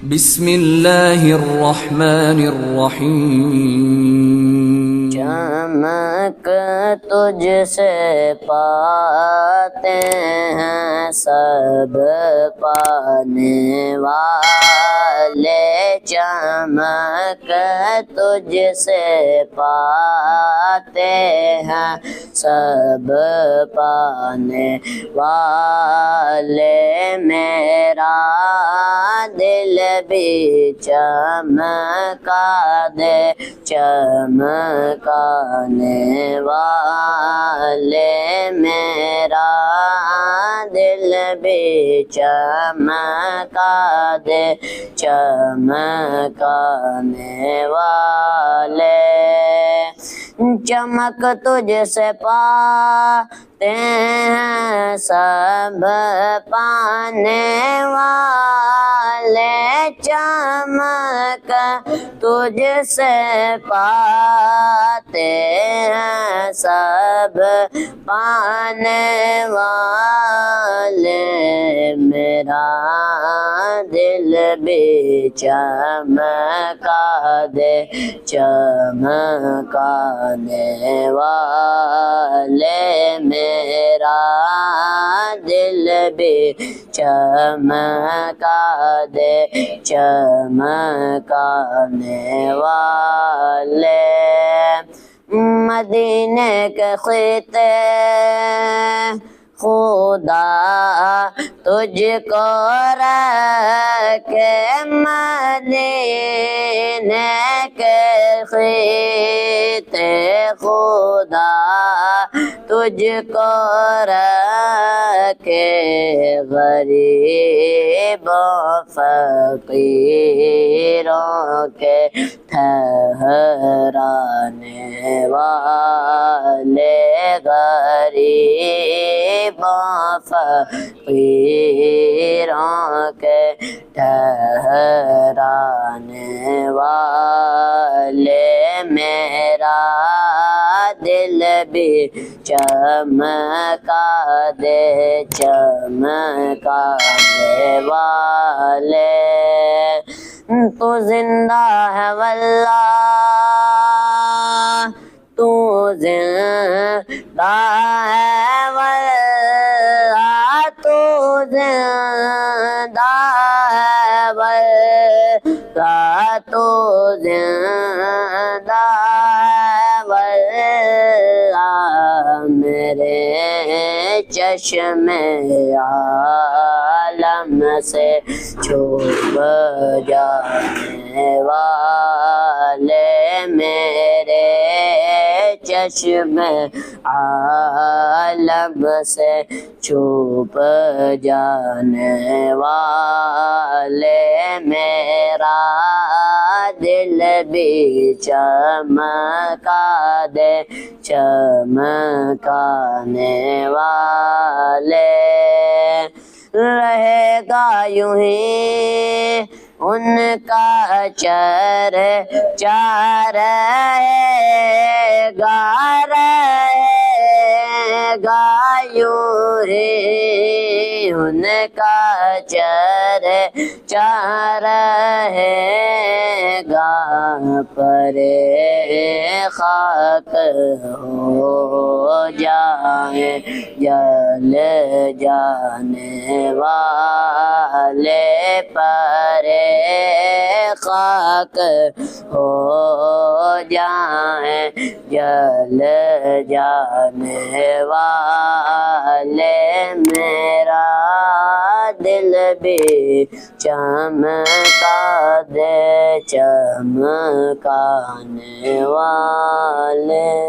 بسم اللہ الرحمن الرحیم۔ چمک تجھ سے پاتے ہیں سب پانے والے، چمک تجھ سے پاتے ہیں سب پانے والے، میرا دل بھی چمکا دے چمکانے والے، میرا دل بھی چمکا دے چمکانے والے۔ چمک تجھ سے پاتے ہیں سب پانے والے، چمک تجھ سے پاتے ہیں سب پانے والے، میرا دل بھی چمکا دے چمکانے والے، میرا دل بھی چمکا دے چمکانے والے۔ مدینے کے خطے خدا تجھ کو رکھے، مدینے کے خطے خدا تجھ کو رکھے، غریبوں فقیروں کے ٹھہرانے والے، غریبوں فقیروں کے ٹھہرانے والے، میرا دل بھی چمکا دے چمکانے والے۔ تو زندہ ہے واللہ، تو زندہ ہے واللہ، تو زندہ ہے واللہ، تو زندہ ہے واللہ، میرے چشم عالم سے چھپ جانے والے، میرے چشم عالم سے چھپ جانے والے، میرا دل بھی چمکا دے چمکانے والے۔ رہے گا یوں ہی ان کا چرچا، رہے گا یوں ہی ان کا چرچا، رہے گا پرے خاک ہو جائے جل جانے والے، پرے خاک ہو جائیں جل جانے والے، میرا دل بھی چمکا دے چمکانے والے۔